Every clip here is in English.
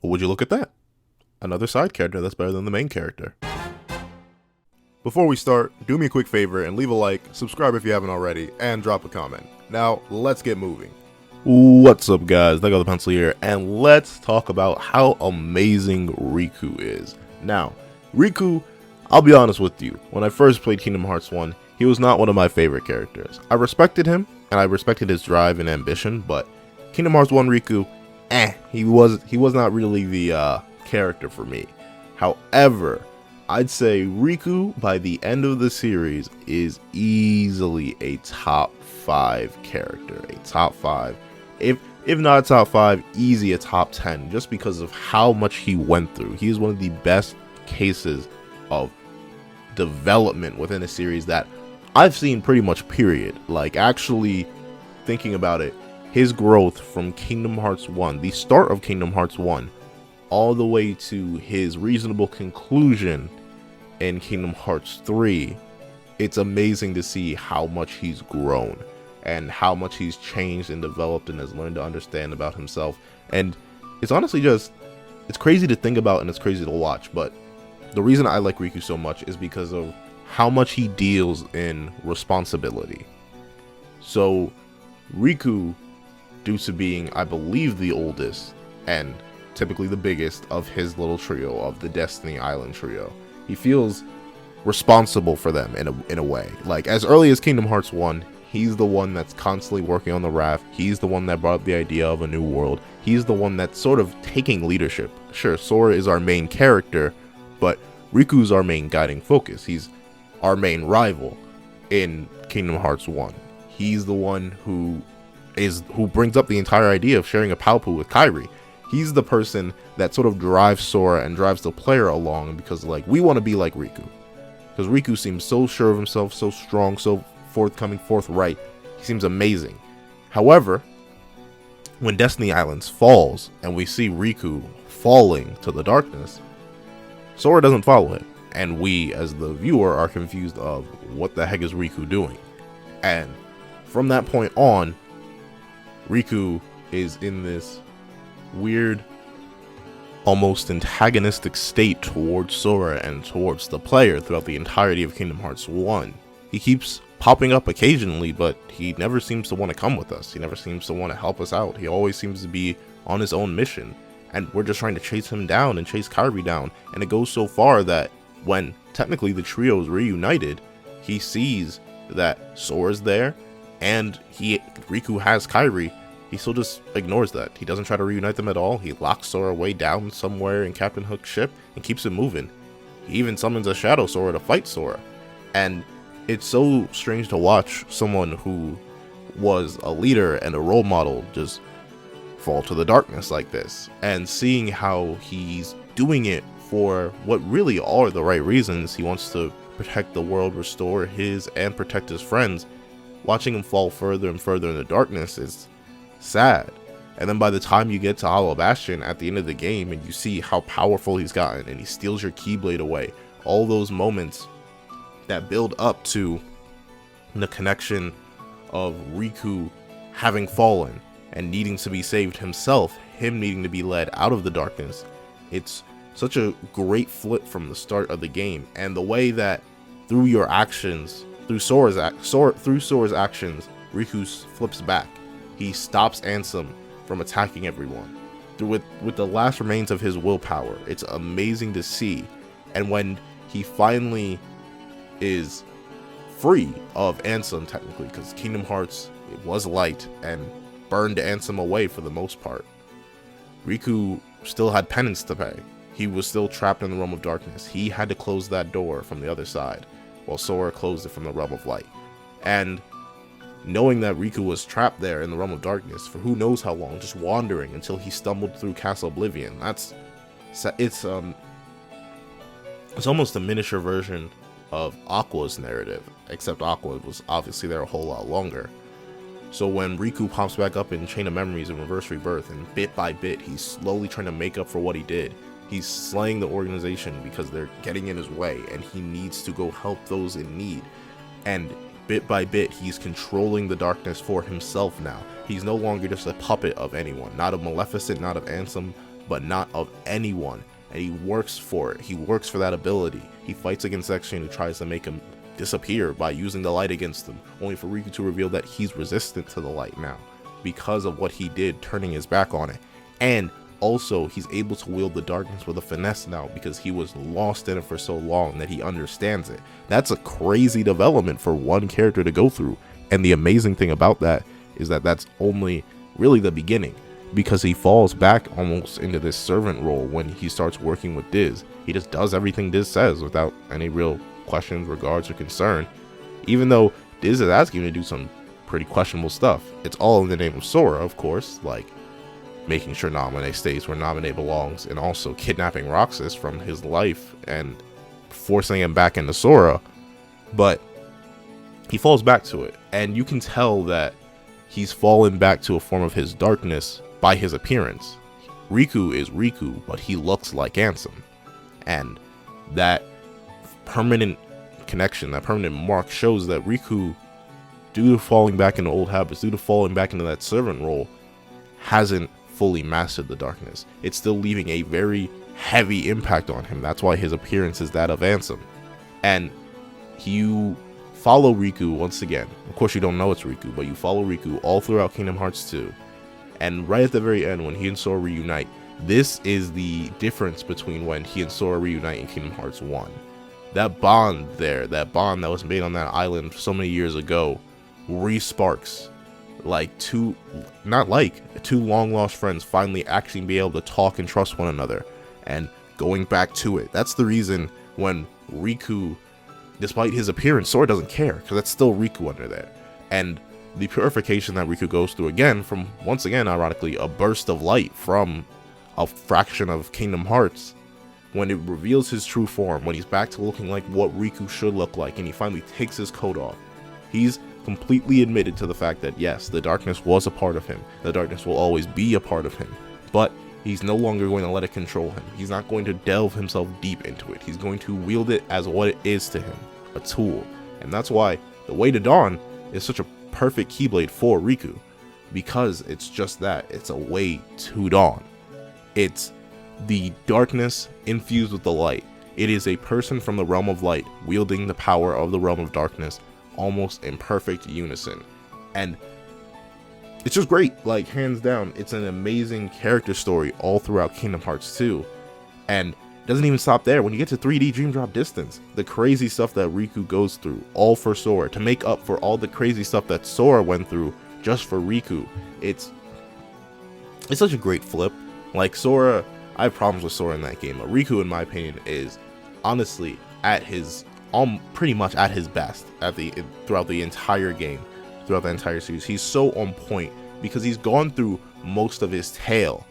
Or would you look at that? Another side character that's better than the main character. Before we start, do me a quick favor and leave a like, subscribe if you haven't already, and drop a comment. Now, let's get moving. What's up, guys? They got the pencil here, and let's talk about how amazing Riku is. Now, Riku, I'll be honest with you, when I first played Kingdom Hearts 1, he was not one of my favorite characters. I respected him, and I respected his drive and ambition, but Kingdom Hearts 1 Riku, he was not really the character for me. However, I'd say Riku, by the end of the series, is easily a top 5 character. A top 5. If not a top 5, easy a top 10, just because of how much he went through. He is one of the best cases of development within a series that I've seen pretty much, period. Like, actually thinking about it, his growth from Kingdom Hearts 1, the start of Kingdom Hearts 1, all the way to his reasonable conclusion in Kingdom Hearts 3, it's amazing to see how much he's grown and how much he's changed and developed and has learned to understand about himself. And it's honestly it's crazy to think about and it's crazy to watch, but the reason I like Riku so much is because of how much he deals in responsibility. So Riku, due to being, I believe, the oldest and typically the biggest of his little trio, of the Destiny Island trio, he feels responsible for them in a way. Like, as early as Kingdom Hearts 1, he's the one that's constantly working on the raft. He's the one that brought up the idea of a new world. He's the one that's sort of taking leadership. Sure, Sora is our main character, but Riku's our main guiding focus. He's our main rival in Kingdom Hearts 1. He's the one who brings up the entire idea of sharing a Palpu with Kairi. He's the person that sort of drives Sora and drives the player along, because, like, we want to be like Riku. Because Riku seems so sure of himself, so strong, so forthcoming, forthright. He seems amazing. However, when Destiny Islands falls and we see Riku falling to the darkness, Sora doesn't follow it. And we, as the viewer, are confused of what the heck is Riku doing. And from that point on, Riku is in this weird, almost antagonistic state towards Sora and towards the player throughout the entirety of Kingdom Hearts 1. He keeps popping up occasionally, but he never seems to want to come with us. He never seems to want to help us out. He always seems to be on his own mission, and we're just trying to chase him down and chase Kairi down. And it goes so far that when technically the trio is reunited, he sees that Sora's there and Riku has Kairi. He still just ignores that. He doesn't try to reunite them at all. He locks Sora way down somewhere in Captain Hook's ship and keeps it moving. He even summons a Shadow Sora to fight Sora. And it's so strange to watch someone who was a leader and a role model just fall to the darkness like this. And seeing how he's doing it for what really are the right reasons. He wants to protect the world, restore his and protect his friends. Watching him fall further and further in the darkness is sad. And then by the time you get to Hollow Bastion at the end of the game and you see how powerful he's gotten and he steals your Keyblade away, all those moments that build up to the connection of Riku having fallen and needing to be saved himself, him needing to be led out of the darkness, it's such a great flip from the start of the game. And the way that through your actions, through Sora's actions, Riku flips back. He stops Ansem from attacking everyone with the last remains of his willpower. It's amazing to see. And when he finally is free of Ansem, technically, because Kingdom Hearts, it was light and burned Ansem away for the most part, Riku still had penance to pay. He was still trapped in the realm of darkness. He had to close that door from the other side, while Sora closed it from the realm of light. And knowing that Riku was trapped there in the realm of darkness for who knows how long, just wandering until he stumbled through Castle Oblivion, it's almost a miniature version of Aqua's narrative, except Aqua was obviously there a whole lot longer. So when Riku pops back up in Chain of Memories and Reverse Rebirth, and bit by bit he's slowly trying to make up for what he did, he's slaying the organization because they're getting in his way and he needs to go help those in need. And bit by bit he's controlling the darkness for himself now. He's no longer just a puppet of anyone, not of Maleficent, not of Ansem, but not of anyone. And he works for it. He works for that ability. He fights against X-Chain, who tries to make him disappear by using the light against him, only for Riku to reveal that he's resistant to the light now because of what he did, turning his back on it. And also, he's able to wield the darkness with a finesse now because he was lost in it for so long that he understands it. That's a crazy development for one character to go through. And the amazing thing about that is that that's only really the beginning, because he falls back almost into this servant role when he starts working with Diz. He just does everything Diz says without any real questions, regards, or concern, even though Diz is asking him to do some pretty questionable stuff. It's all in the name of Sora, of course, like making sure Naminé stays where Naminé belongs, and also kidnapping Roxas from his life and forcing him back into Sora. But he falls back to it, and you can tell that he's fallen back to a form of his darkness by his appearance. Riku is Riku, but he looks like Ansem, and that permanent connection, that permanent mark, shows that Riku, due to falling back into old habits, due to falling back into that servant role, hasn't fully mastered the darkness. It's still leaving a very heavy impact on him. That's why his appearance is that of Ansem. And you follow Riku once again. Of course, you don't know it's Riku, but you follow Riku all throughout Kingdom Hearts 2. And right at the very end, when he and Sora reunite, this is the difference between when he and Sora reunite in Kingdom Hearts 1. That bond there, that bond that was made on that island so many years ago, re-sparks like two long lost friends finally actually be able to talk and trust one another and going back to it. That's the reason when Riku, despite his appearance, Sora doesn't care, because that's still Riku under there. And the purification that Riku goes through again from, once again, ironically, a burst of light from a fraction of Kingdom Hearts, when it reveals his true form, when he's back to looking like what Riku should look like, and he finally takes his coat off, he's completely admitted to the fact that yes, the darkness was a part of him, the darkness will always be a part of him, but he's no longer going to let it control him. He's not going to delve himself deep into it. He's going to wield it as what it is to him, a tool. And that's why the Way to Dawn is such a perfect Keyblade for Riku, because it's just that. It's a way to dawn. It's the darkness infused with the light. It is a person from the realm of light wielding the power of the realm of darkness, almost in perfect unison. And it's just great, like hands down. It's an amazing character story all throughout Kingdom Hearts 2. And it doesn't even stop there. When you get to 3D Dream Drop Distance, the crazy stuff that Riku goes through, all for Sora, to make up for all the crazy stuff that Sora went through just for Riku. It's such a great flip. Like Sora, I have problems with Sora in that game, but Riku, in my opinion, is honestly at his pretty much at his best throughout the entire game, throughout the entire series. He's so on point because he's gone through most of his tale.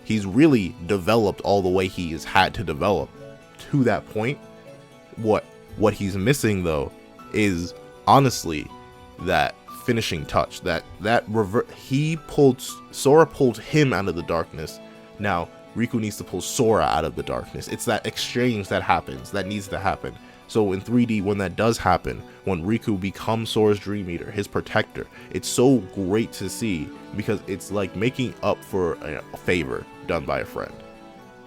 He's really developed all the way he has had to develop to that point. What he's missing though is honestly that finishing touch. Sora pulled him out of the darkness. Now Riku needs to pull Sora out of the darkness. It's that exchange that happens, that needs to happen. So in 3D, when that does happen, when Riku becomes Sora's Dream Eater, his protector, it's so great to see, because it's like making up for a favor done by a friend.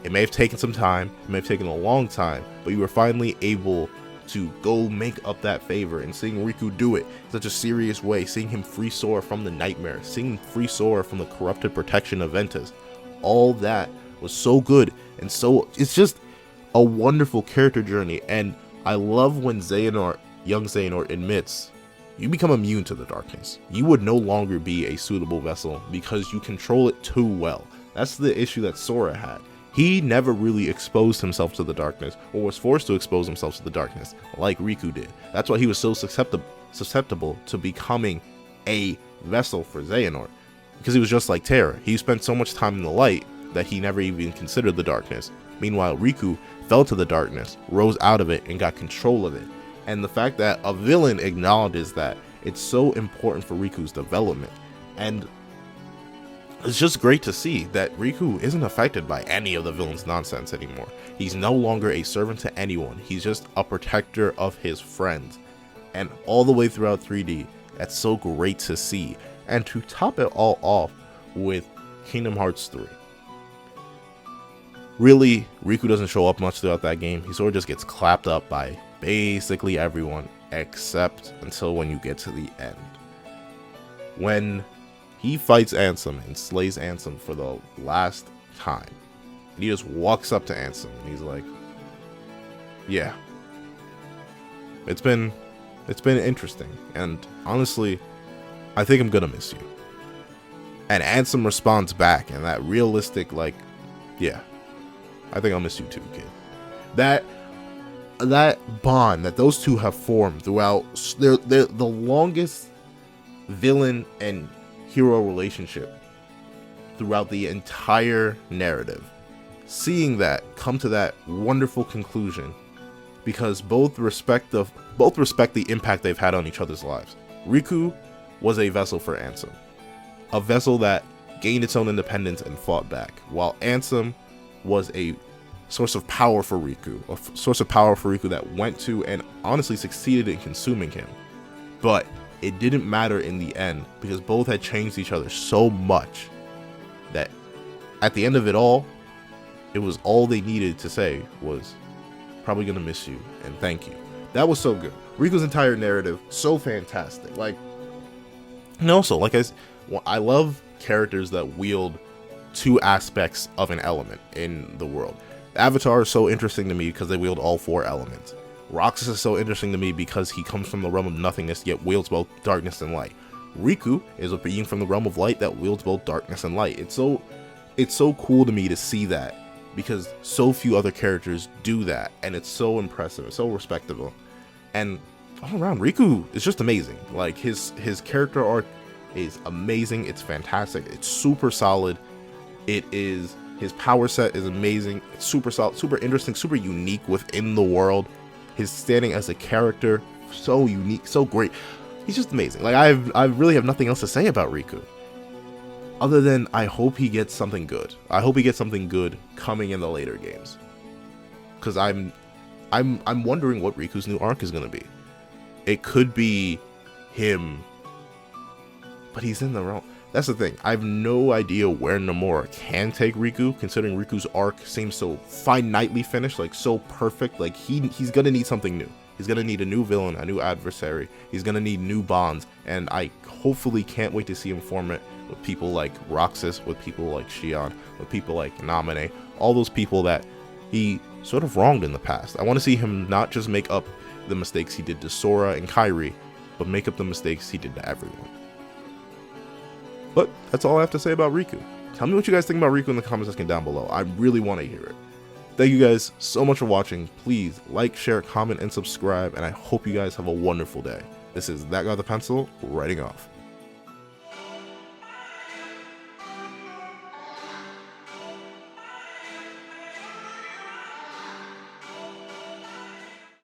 It may have taken some time, it may have taken a long time, but you were finally able to go make up that favor, and seeing Riku do it in such a serious way, seeing him free Sora from the nightmare, seeing him free Sora from the corrupted protection of Ventus, all that was so good, and so it's just a wonderful character journey. And I love when young Xehanort admits, you become immune to the darkness. You would no longer be a suitable vessel because you control it too well. That's the issue that Sora had. He never really exposed himself to the darkness, or was forced to expose himself to the darkness like Riku did. That's why he was so susceptible to becoming a vessel for Xehanort, because he was just like Terra. He spent so much time in the light that he never even considered the darkness. Meanwhile, Riku fell to the darkness, rose out of it, and got control of it. And the fact that a villain acknowledges that, it's so important for Riku's development. And it's just great to see that Riku isn't affected by any of the villain's nonsense anymore. He's no longer a servant to anyone. He's just a protector of his friends. And all the way throughout 3D, that's so great to see. And to top it all off with Kingdom Hearts 3. Really, Riku doesn't show up much throughout that game. He sort of just gets clapped up by basically everyone, except until when you get to the end. When he fights Ansem and slays Ansem for the last time, and he just walks up to Ansem and he's like, yeah, it's been interesting, and honestly, I think I'm gonna miss you. And Ansem responds back, and that realistic, like, yeah, I think I'll miss you too, kid. That bond that those two have formed throughout they're the longest villain and hero relationship throughout the entire narrative. Seeing that come to that wonderful conclusion, because both respect the impact they've had on each other's lives. Riku was a vessel for Ansem, a vessel that gained its own independence and fought back, while Ansem was a source of power for Riku, that went to and honestly succeeded in consuming him. But it didn't matter in the end, because both had changed each other so much that at the end of it all, it was all they needed to say was, probably gonna miss you and thank you. That was so good. Riku's entire narrative, so fantastic. Like, and also, like I love characters that wield two aspects of an element in the world. Avatar is so interesting to me because they wield all four elements. Roxas is so interesting to me because he comes from the realm of nothingness yet wields both darkness and light. Riku is a being from the realm of light that wields both darkness and light. It's so cool to me to see that, because so few other characters do that, and it's so impressive, it's so respectable. And all around, Riku is just amazing. Like, his character arc is amazing, it's fantastic, it's super solid. His power set is amazing, it's super solid, super interesting, super unique within the world. His standing as a character, so unique, so great. He's just amazing. Like, I really have nothing else to say about Riku, other than I hope he gets something good. I hope he gets something good coming in the later games, because I'm wondering what Riku's new arc is gonna be. It could be him, but he's in the wrong. That's the thing. I have no idea where Nomura can take Riku, considering Riku's arc seems so finitely finished, like so perfect. Like he's gonna need something new. He's gonna need a new villain, a new adversary. He's gonna need new bonds, and I hopefully can't wait to see him form it with people like Roxas, with people like Shion, with people like Namine, all those people that he sort of wronged in the past. I want to see him not just make up the mistakes he did to Sora and Kairi, but make up the mistakes he did to everyone. But that's all I have to say about Riku. Tell me what you guys think about Riku in the comment section down below. I really want to hear it. Thank you guys so much for watching. Please like, share, comment, and subscribe, and I hope you guys have a wonderful day. This is That Guy with the Pencil, writing off.